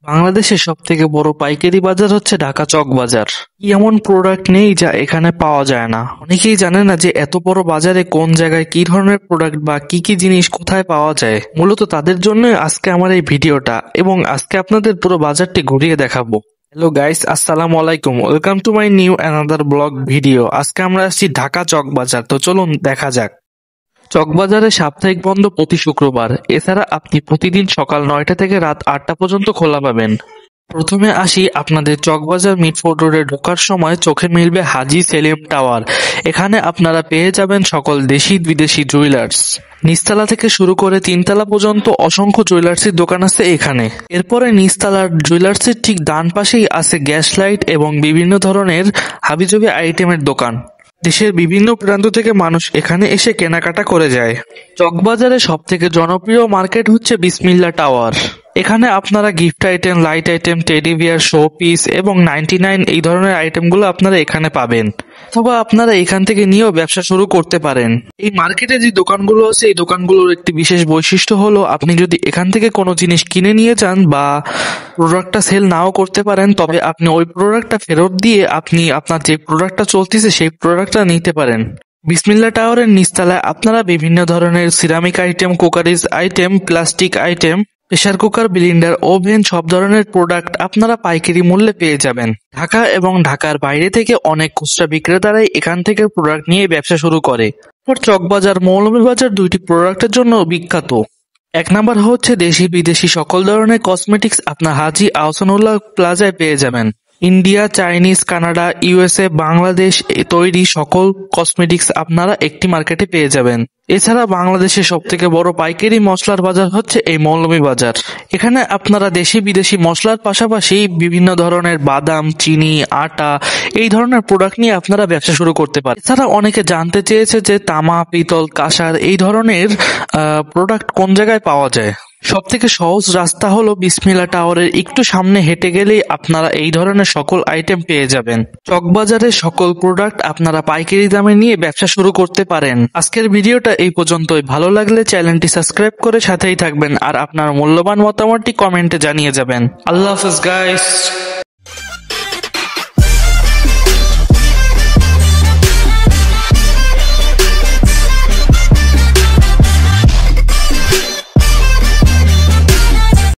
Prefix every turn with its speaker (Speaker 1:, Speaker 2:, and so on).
Speaker 1: বাংলাদেশের সবথেকে বড় পাইকারি বাজার হচ্ছে ঢাকা চক বাজার। কি এমন প্রোডাক্ট নেই যা এখানে পাওয়া যায় না? অনেকেই জানে না যে এত বড় বাজারে কোন জায়গায় কি ধরনের প্রোডাক্ট বা কি কি জিনিস কোথায় পাওয়া যায়। মূলত তাদের জন্যই আজকে আমার এই ভিডিওটা, এবং আজকে আপনাদের পুরো বাজারটি ঘুরিয়ে দেখাবো। হ্যালো গাইস, আসসালামু আলাইকুম, welcome to my new another blog video. আজকে আমরা আসছি ঢাকা চক বাজার, তো চলুন দেখা যাক। চকবাজারে সাপ্তাহিক বন্ধ প্রতি শুক্রবার। এছাড়া আপনি প্রতিদিন সকাল 9টা থেকে রাত 8টা পর্যন্ত খোলা পাবেন। প্রথমে আসি আপনাদের চকবাজার মিটফোর্ড রোডে ঢোকার সময় চোখে মিলবে হাজী সেলিম টাওয়ার। এখানে আপনারা পেয়ে যাবেন সকল দেশি বিদেশি জুয়েলার্স। নিচতলা থেকে শুরু করে 3তলা পর্যন্ত অসংখ্য জুয়েলার্সের দোকান আছে এখানে। এরপরে নিচতলার জুয়েলার্সের ঠিক ডান পাশেই আছে গ্যাস লাইট এবং বিভিন্ন ধরনের হাবিজাবি আইটেমের দোকান। দেশের বিভিন্ন প্রান্ত থেকে মানুষ এখানে এসে কেনাকাটা করে যায়। চকবাজারে সবথেকে জনপ্রিয় মার্কেট হচ্ছে বিসমিল্লাহ টাওয়ার। এখানে আপনারা gift item, light item, teddy bear, show piece এবং 99 এই ধরনের আইটেমগুলো আপনারা এখানে পাবেন, অথবা আপনারা এখান থেকে নিয়েও ব্যবসা শুরু করতে পারেন। এই মার্কেটে যে দোকানগুলো আছে, এই দোকানগুলোর একটি বিশেষ বৈশিষ্ট্য হলো আপনি যদি এখান থেকে কোনো জিনিস কিনে নিয়ে যান বা প্রোডাক্টটা সেল নাও করতে পারেন, তবে আপনি ওই প্রোডাক্টটা ফেরত দিয়ে আপনি আপনার যে প্রোডাক্টটা চলতেছে সেই প্রোডাক্টটা নিতে পারেন। বিসমিল্লাহ টাওয়ারের নিচতলায় আপনারা বিভিন্ন ধরনের ceramic item, cookeries item, plastic item, pressure cooker, Blender, oven সব ধরনের প্রোডাক্ট আপনারা পাইকারি মূল্যে পেয়ে যাবেন। ঢাকা এবং ঢাকার বাইরে থেকে অনেক খুচরা বিক্রেতারাই এখান থেকে প্রোডাক্ট নিয়ে ব্যবসা শুরু করে। চকবাজার, মৌলভীবাজার দুইটি প্রোডাক্টের জন্য বিখ্যাত। এক নাম্বার হচ্ছে দেশি বিদেশি সকল ধরনের কসমেটিক্স আপনার হাজী আহসানুল্লাহ প্লাজায় পেয়ে যাবেন। India, Chinese, Canada, USA, Bangladesh তৈরি সকল কসমেটিক্স আপনারা একটি মার্কেটে পেয়ে যাবেন। এছাড়া বাংলাদেশের সবথেকে বড় পাইকারি মশলার বাজার হচ্ছে এই মৌলভীবাজার। এখানে আপনারা দেশি বিদেশি মশলার পাশাপাশি বিভিন্ন ধরনের বাদাম, চিনি, আটা এই ধরনের প্রোডাক্ট নিয়ে আপনারা ব্যবসা শুরু করতে পারেন। এছাড়া অনেকে জানতে চেয়েছে যে তামা, পিতল, কাঁসার এই ধরনের প্রোডাক্ট কোন জায়গায় পাওয়া যায়। সবথেকে সহজ রাস্তা হলো বিসমিল্লাহ টাওয়ারের একটু সামনে হেঁটে গেলেই আপনারা এই ধরনের সকল আইটেম পেয়ে যাবেন। চকবাজারের সকল প্রোডাক্ট আপনারা পাইকারি দামে নিয়ে ব্যবসা শুরু করতে পারেন। আজকের ভিডিওটা এই পর্যন্তই। ভালো লাগলে চ্যানেলটি সাবস্ক্রাইব করে সাথেই থাকবেন, আর আপনার মূল্যবান মতামতটি কমেন্টে জানিয়ে যাবেন। আল্লাহ হাফেজ গাইস।